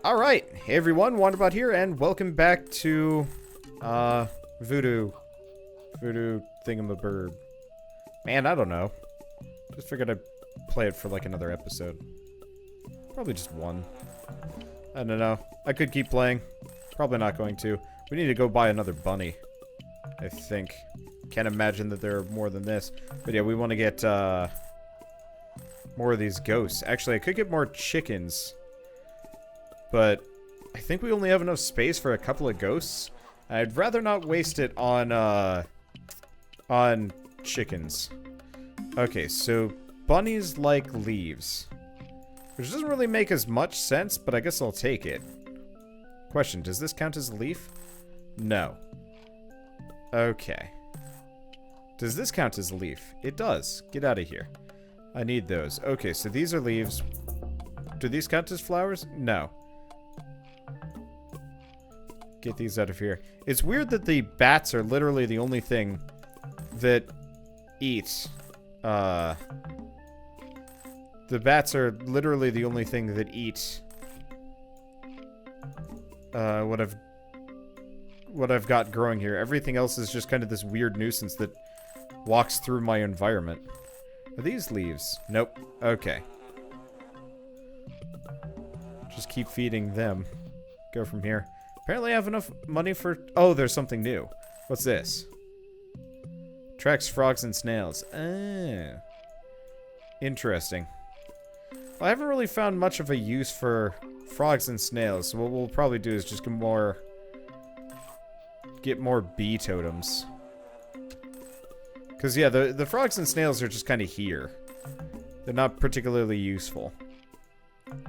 Alright, hey everyone, Wanderbot here, and welcome back to, Voodoo Thingamabird. Man, I don't know. Just figured I'd play it for like another episode. Probably just one. I don't know. I could keep playing. Probably not going to. We need to go buy another bunny, I think. Can't imagine that there are more than this. But yeah, we want to get, more of these ghosts. Actually, I could get more chickens. But I think we only have enough space for a couple of ghosts. I'd rather not waste it on chickens. Okay, so bunnies like leaves. Which doesn't really make as much sense, but I guess I'll take it. Question, does this count as a leaf? No. Okay. Does this count as a leaf? It does. Get out of here. I need those. Okay, so these are leaves. Do these count as flowers? No. Get these out of here. It's weird that the bats are literally the only thing that eat. The bats are literally the only thing that eat what I've got growing here. Everything else is just kind of this weird nuisance that walks through my environment. Are these leaves? Nope. Okay. Just keep feeding them. Go from here. Apparently I have enough money for... Oh, there's something new. What's this? Tracks frogs and snails. Ah. Interesting. Well, I haven't really found much of a use for frogs and snails, so what we'll probably do is just get more bee totems. Because, yeah, the frogs and snails are just kind of here. They're not particularly useful.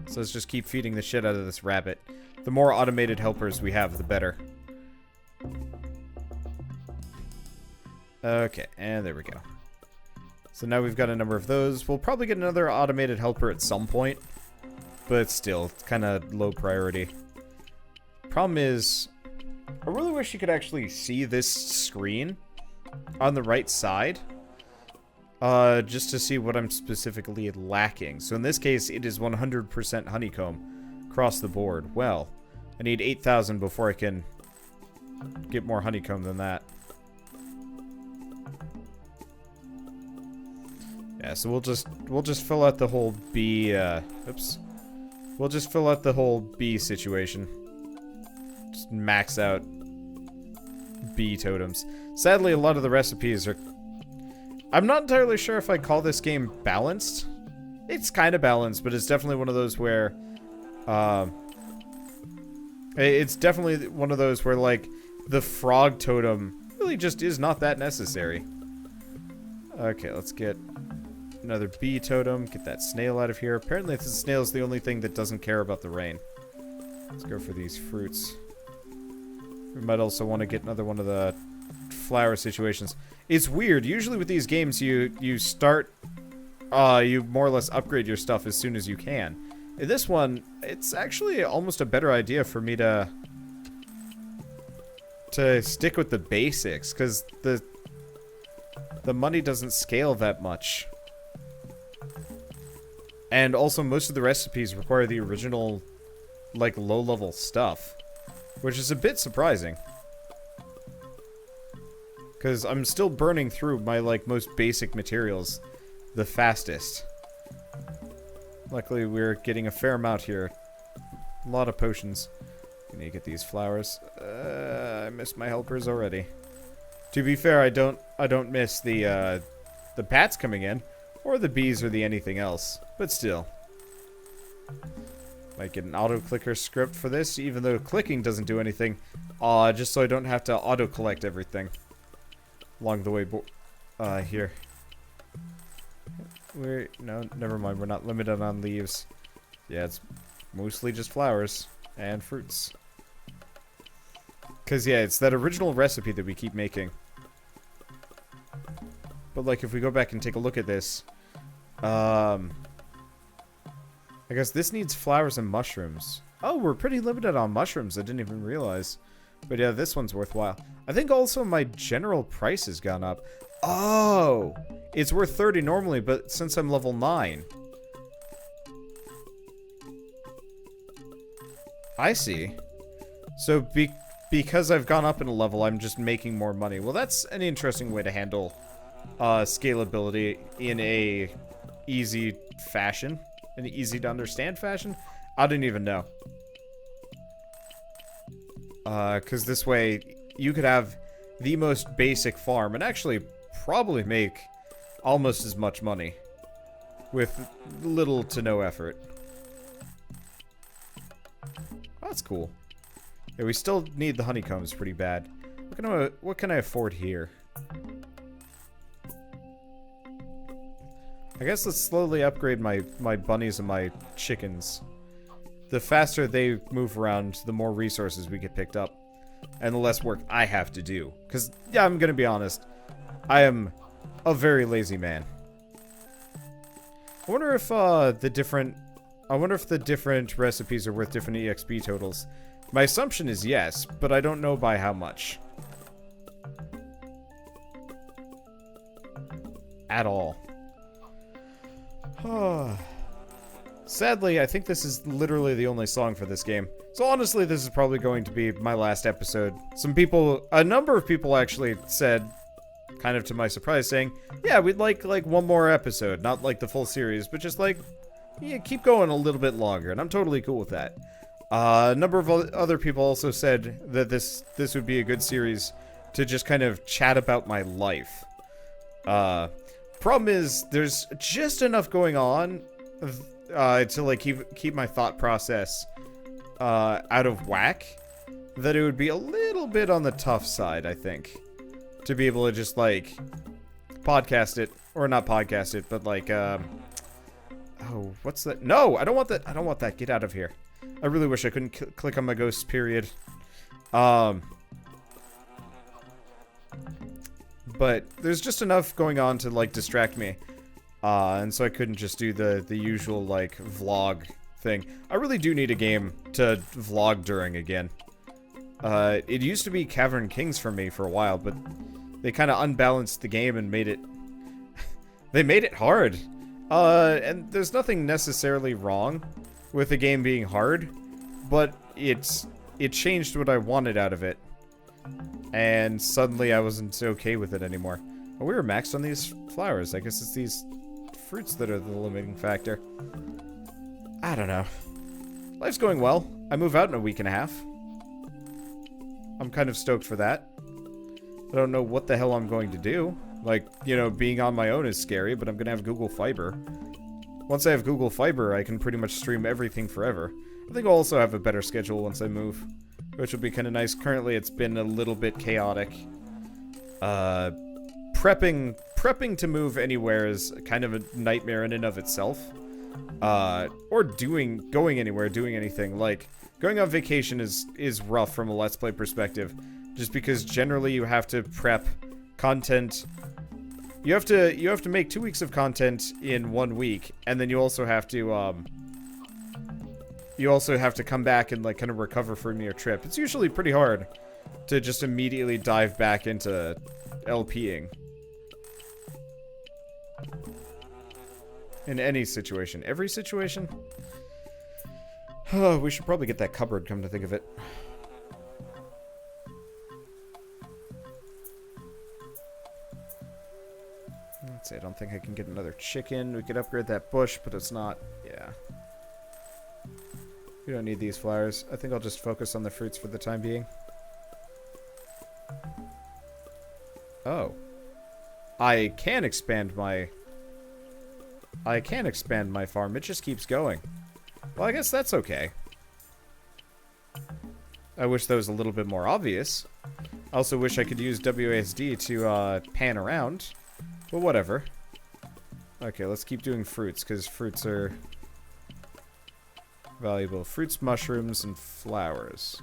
So let's just keep feeding the shit out of this rabbit. The more automated helpers we have, the better. Okay, and there we go. So now we've got a number of those. We'll probably get another automated helper at some point. But still, it's kind of low priority. Problem is, I really wish you could actually see this screen on the right side. Just to see what I'm specifically lacking. So in this case, it is 100% honeycomb across the board. Well, I need 8,000 before I can get more honeycomb than that. Yeah, so we'll just fill out the whole bee, oops. We'll just fill out the whole bee situation. Just max out bee totems. Sadly, a lot of the recipes are... I'm not entirely sure if I'd call this game balanced. It's kind of balanced, but it's definitely one of those where... it's definitely one of those where, like, the frog totem really just is not that necessary. Okay, let's get another bee totem. Get that snail out of here. Apparently, the snail is the only thing that doesn't care about the rain. Let's go for these fruits. We might also want to get another one of the flower situations. It's weird. Usually with these games, you start... you more or less upgrade your stuff as soon as you can. In this one, it's actually almost a better idea for me to stick with the basics, because the money doesn't scale that much. And also, most of the recipes require the original, like, low-level stuff, which is a bit surprising. Because I'm still burning through my, like, most basic materials the fastest. Luckily, we're getting a fair amount here. A lot of potions. We need to get these flowers. I miss my helpers already. To be fair, I don't miss the bats coming in, or the bees, or the anything else. But still. Might get an auto-clicker script for this, even though clicking doesn't do anything. Just so I don't have to auto-collect everything along the way here. No, never mind. We're not limited on leaves. Yeah, it's mostly just flowers and fruits. Because, yeah, it's that original recipe that we keep making. But, like, if we go back and take a look at this, I guess this needs flowers and mushrooms. Oh, we're pretty limited on mushrooms. I didn't even realize. But, yeah, this one's worthwhile. I think also my general price has gone up. Oh! It's worth 30 normally, but since I'm level 9... I see. So because I've gone up in a level, I'm just making more money. Well, that's an interesting way to handle scalability in a easy fashion. An easy to understand fashion? I didn't even know. Because this way, you could have the most basic farm and actually probably make almost as much money with little to no effort. Oh, that's cool. Yeah, we still need the honeycombs pretty bad. What can I afford here? I guess let's slowly upgrade my bunnies and my chickens. The faster they move around, the more resources we get picked up. And the less work I have to do. Because, yeah, I'm gonna be honest. I am a very lazy man. I wonder if the different recipes are worth different EXP totals. My assumption is yes, but I don't know by how much. At all. Sadly, I think this is literally the only song for this game. So honestly, this is probably going to be my last episode. A number of people actually said, kind of to my surprise, saying, yeah, we'd like one more episode. Not like the full series, but just like, yeah, keep going a little bit longer. And I'm totally cool with that. A number of other people also said that this would be a good series to just kind of chat about my life. Problem is, there's just enough going on to like keep my thought process out of whack that it would be a little bit on the tough side, I think, to be able to just like podcast it, or not podcast it, but like oh, what's that? No, I don't want that. I don't want that. Get out of here. I really wish I couldn't click on my ghosts, period. But there's just enough going on to like distract me. And so I couldn't just do the usual like vlog thing. I really do need a game to vlog during again. It used to be Cavern Kings for me for a while, but they kind of unbalanced the game and made it they made it hard. And there's nothing necessarily wrong with the game being hard, but it changed what I wanted out of it. And suddenly I wasn't okay with it anymore. Oh, we were maxed on these flowers. I guess it's these fruits that are the limiting factor. I don't know. Life's going well. I move out in a week and a half. I'm kind of stoked for that. I don't know what the hell I'm going to do. Like, you know, being on my own is scary, but I'm gonna have Google Fiber. Once I have Google Fiber, I can pretty much stream everything forever. I think I'll also have a better schedule once I move, which will be kind of nice. Currently, it's been a little bit chaotic. Prepping to move anywhere is kind of a nightmare in and of itself. Or going anywhere, doing anything. Like, going on vacation is rough from a Let's Play perspective, just because generally you have to prep content. You have to make 2 weeks of content in 1 week, and then you also have to come back and like kind of recover from your trip. It's usually pretty hard to just immediately dive back into LPing. In any situation. Every situation? Oh, we should probably get that cupboard, come to think of it. Let's see, I don't think I can get another chicken. We could upgrade that bush, but it's not... Yeah. We don't need these flowers. I think I'll just focus on the fruits for the time being. Oh. I can expand my farm. It just keeps going. Well, I guess that's okay. I wish that was a little bit more obvious. I also wish I could use WASD to pan around. But whatever. Okay, let's keep doing fruits, because fruits are valuable. Fruits, mushrooms, and flowers.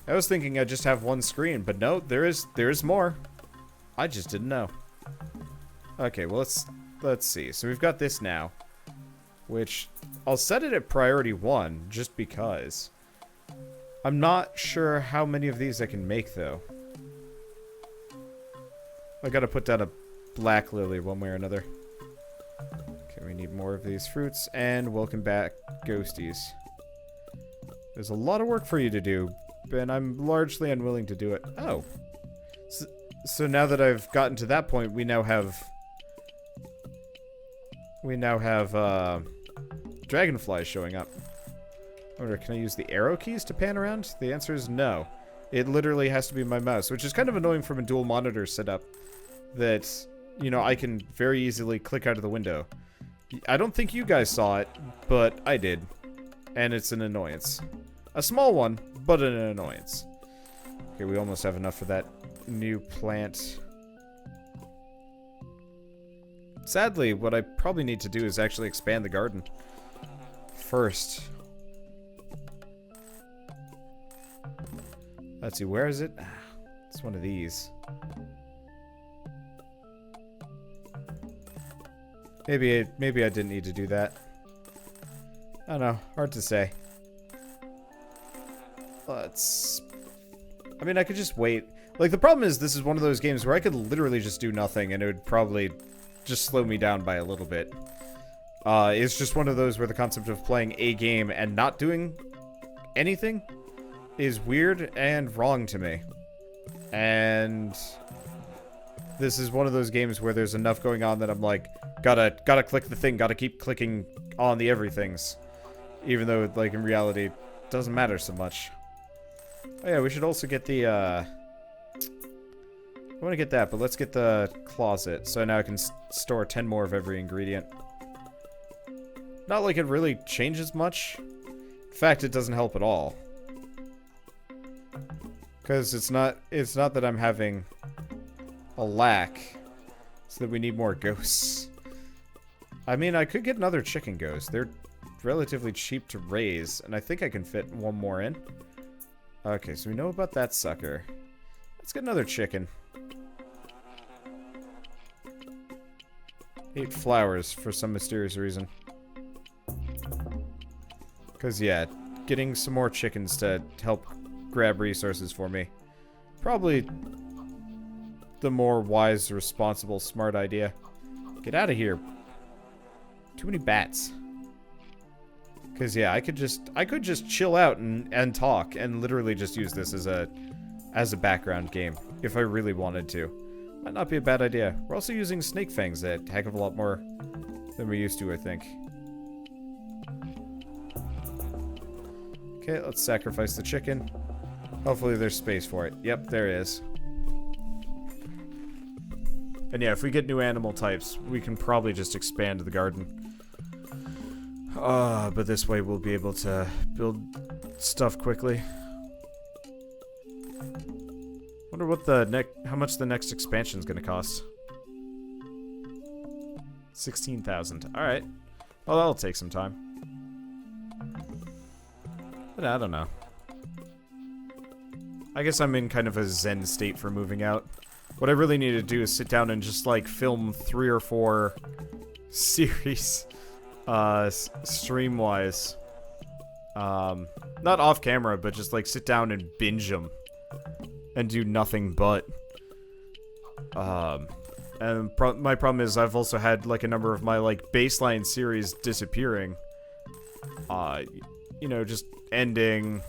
I was thinking I'd just have one screen, but no, there is more. I just didn't know. Okay, well, let's see. So we've got this now, which I'll set it at priority 1 just because. I'm not sure how many of these I can make though. I gotta put down a black lily one way or another. Okay, we need more of these fruits, and welcome back, ghosties. There's a lot of work for you to do, and I'm largely unwilling to do it. Oh. So now that I've gotten to that point, we now have dragonflies showing up. I wonder, can I use the arrow keys to pan around? The answer is no. It literally has to be my mouse, which is kind of annoying from a dual monitor setup that, you know, I can very easily click out of the window. I don't think you guys saw it, but I did. And it's an annoyance. A small one, but an annoyance. Okay, we almost have enough for that new plant. Sadly, what I probably need to do is actually expand the garden first. Let's see, where is it? It's one of these. Maybe I didn't need to do that. I don't know, hard to say. I mean, I could just wait. Like, the problem is this is one of those games where I could literally just do nothing and it would probably just slow me down by a little bit. It's just one of those where the concept of playing a game and not doing anything is weird and wrong to me. And this is one of those games where there's enough going on that I'm like, gotta click the thing, gotta keep clicking on the everythings. Even though, like, in reality, it doesn't matter so much. Oh yeah, we should also get the, I want to get that, but let's get the closet. So now I can store 10 more of every ingredient. Not like it really changes much. In fact, it doesn't help at all. Because it's not that I'm having a lack. It's that we need more ghosts. I mean, I could get another chicken ghost. They're relatively cheap to raise, and I think I can fit one more in. Okay, so we know about that sucker. Let's get another chicken. 8 flowers for some mysterious reason. Because, yeah, getting some more chickens to help grab resources for me. Probably the more wise, responsible, smart idea. Get out of here. Too many bats. Because, yeah, I could just chill out and talk and literally just use this as a background game if I really wanted to. Might not be a bad idea. We're also using snake fangs a heck of a lot more than we used to, I think. Okay, let's sacrifice the chicken. Hopefully there's space for it. Yep, there is. And yeah, if we get new animal types, we can probably just expand the garden. But this way we'll be able to build stuff quickly. Wonder what how much the next expansion is going to cost. 16,000. All right. Well, that'll take some time. But I don't know. I guess I'm in kind of a zen state for moving out. What I really need to do is sit down and just like film 3 or 4 series, stream-wise. Not off camera, but just like sit down and binge them. And do nothing but. And my problem is I've also had like a number of my like baseline series disappearing. You know, just ending,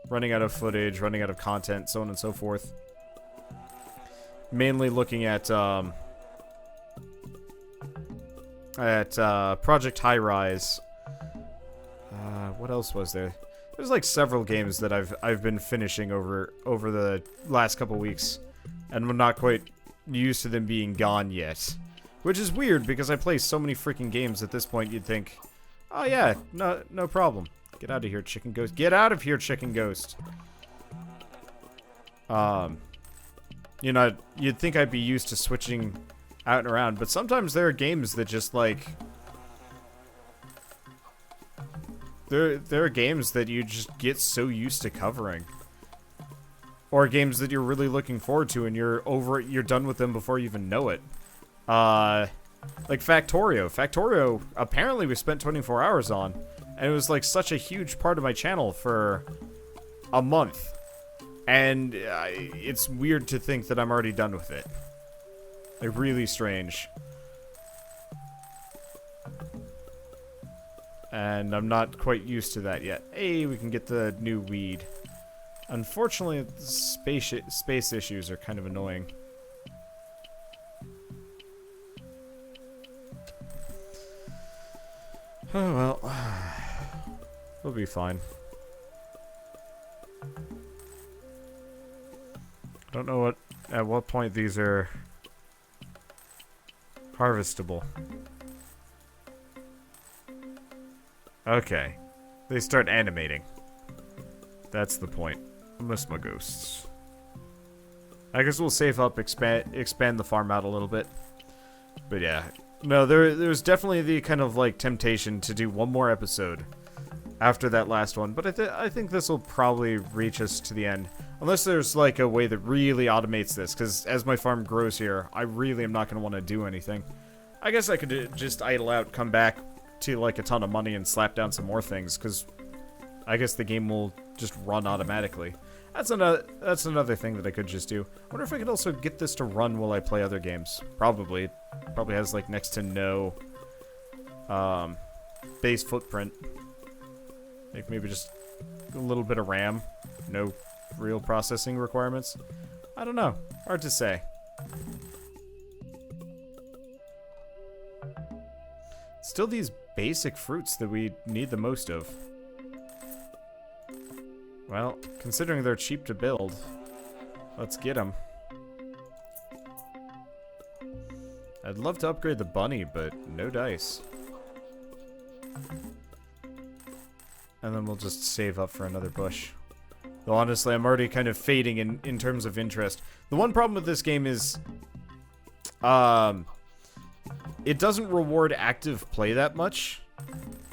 running out of footage, running out of content, so on and so forth. Mainly looking at Project High Rise. What else was there? There's like several games that I've been finishing over the last couple weeks, and I'm not quite used to them being gone yet, which is weird because I play so many freaking games at this point. You'd think, oh yeah, no problem. Get out of here, chicken ghost. Get out of here, chicken ghost. You know, you'd think I'd be used to switching out and around, but sometimes there are games that just like. There are games that you just get so used to covering. Or games that you're really looking forward to and you're done with them before you even know it. Like Factorio. Factorio, apparently we spent 24 hours on. And it was like such a huge part of my channel for a month. And it's weird to think that I'm already done with it. Like, really strange. And I'm not quite used to that yet. Hey, we can get the new weed. Unfortunately, space issues are kind of annoying. Oh well. We'll be fine. Don't know at what point these are harvestable. Okay. They start animating. That's the point. I miss my ghosts. I guess we'll save up, expand the farm out a little bit. But yeah. No, there's definitely the kind of like temptation to do one more episode after that last one. But I think this will probably reach us to the end. Unless there's like a way that really automates this. Because as my farm grows here, I really am not going to want to do anything. I guess I could just idle out, come back to like a ton of money and slap down some more things. Because I guess the game will just run automatically. That's another thing that I could just do. I wonder if I could also get this to run while I play other games. Probably. It probably has like next to no base footprint. Like maybe just a little bit of RAM. No real processing requirements. I don't know. Hard to say. Still these basic fruits that we need the most of. Well, considering they're cheap to build, let's get them. I'd love to upgrade the bunny, but no dice. And then we'll just save up for another bush. Though honestly, I'm already kind of fading in terms of interest. The one problem with this game is, it doesn't reward active play that much.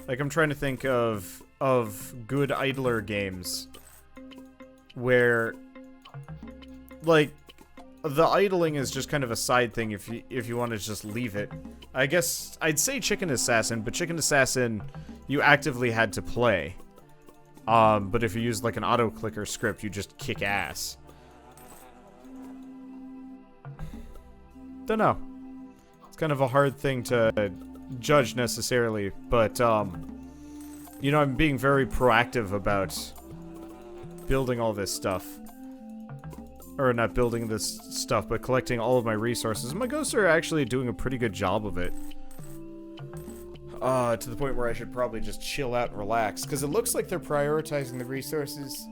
Like, I'm trying to think of good idler games where, like, the idling is just kind of a side thing if you want to just leave it. I guess I'd say Chicken Assassin, but Chicken Assassin you actively had to play. But if you use like an auto clicker script, you just kick ass. Don't know. It's kind of a hard thing to judge necessarily, but you know, I'm being very proactive about building all this stuff. Or not building this stuff, but collecting all of my resources. My ghosts are actually doing a pretty good job of it. To the point where I should probably just chill out and relax. Because it looks like they're prioritizing the resources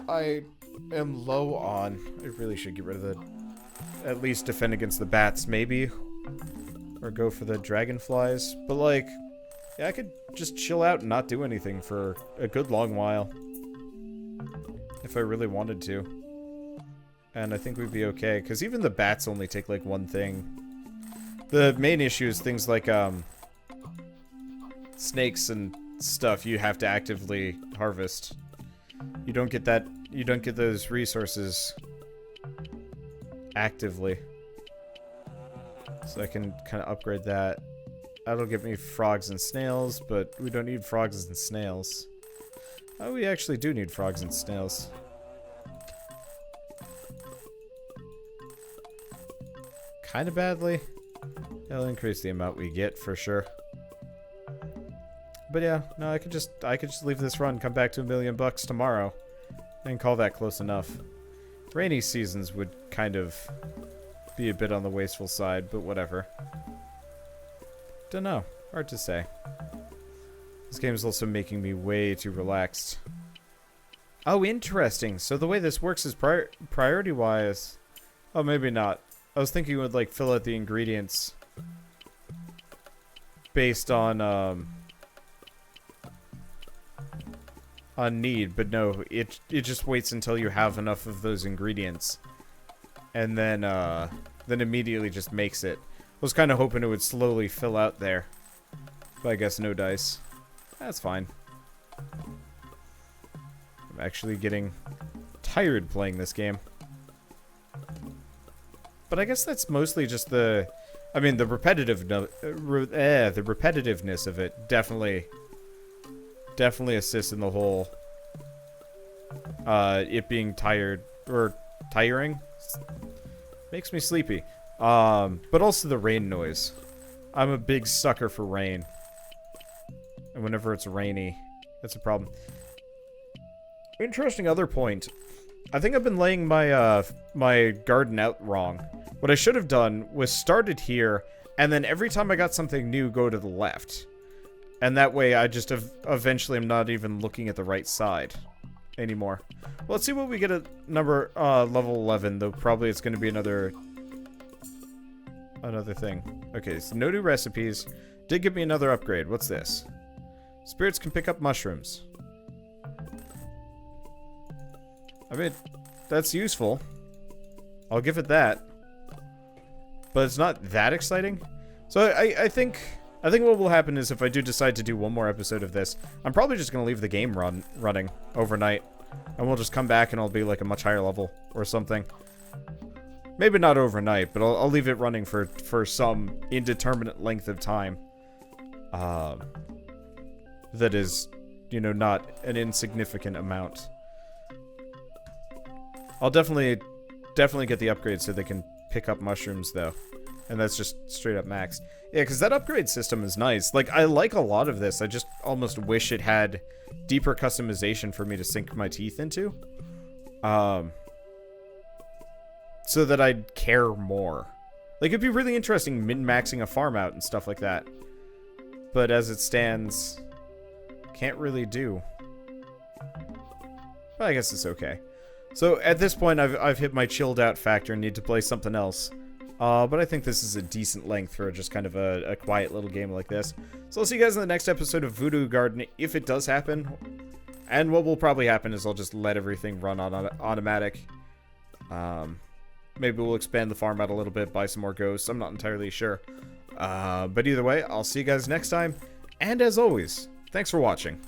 I am low on. I really should get rid of the... At least defend against the bats, maybe. Or go for the dragonflies. But like, yeah, I could just chill out and not do anything for a good long while. If I really wanted to. And I think we'd be okay. Because even the bats only take like one thing. The main issue is things like snakes and stuff you have to actively harvest. You don't get that, you don't get those resources actively. So I can kind of upgrade that. That'll give me frogs and snails, but we don't need frogs and snails. Oh, we actually do need frogs and snails. Kind of badly. It'll increase the amount we get for sure. But yeah, no, I could just leave this run, come back to $1 million tomorrow, and call that close enough. Rainy seasons would kind of be a bit on the wasteful side, but whatever. Dunno, hard to say. This game is also making me way too relaxed. Oh, interesting. So the way this works is priority-wise. Oh, maybe not. I was thinking it would like fill out the ingredients based on need, but no, it just waits until you have enough of those ingredients, and then immediately just makes it. I was kind of hoping it would slowly fill out there, but I guess no dice. That's fine. I'm actually getting tired playing this game. But I guess that's mostly just the... I mean, the repetitiveness of it definitely assists in the whole... it being tired... or tiring? Makes me sleepy. But also the rain noise. I'm a big sucker for rain. And whenever it's rainy, that's a problem. Interesting other point. I think I've been laying my my garden out wrong. What I should have done was started here, and then every time I got something new, go to the left. And that way I just eventually am not even looking at the right side anymore. Well, let's see what we get at number level 11, though probably it's going to be another thing. Okay, so no new recipes. Did give me another upgrade. What's this? Spirits can pick up mushrooms. I mean, that's useful. I'll give it that. But it's not that exciting. So I think what will happen is if I do decide to do one more episode of this, I'm probably just going to leave the game running overnight. And we'll just come back and I'll be like a much higher level or something. Maybe not overnight, but I'll leave it running for some indeterminate length of time. That is, you know, not an insignificant amount. I'll definitely get the upgrade so they can pick up mushrooms, though. And that's just straight up max. Yeah, because that upgrade system is nice. Like, I like a lot of this. I just almost wish it had deeper customization for me to sink my teeth into. So that I'd care more. Like, it'd be really interesting min-maxing a farm out and stuff like that. But as it stands, can't really do. But I guess it's okay. So at this point, I've hit my chilled out factor and need to play something else. But I think this is a decent length for just kind of a quiet little game like this. So I'll see you guys in the next episode of Voodoo Garden, if it does happen. And what will probably happen is I'll just let everything run on automatic. Maybe we'll expand the farm out a little bit, buy some more ghosts. I'm not entirely sure. But either way, I'll see you guys next time. And as always, thanks for watching.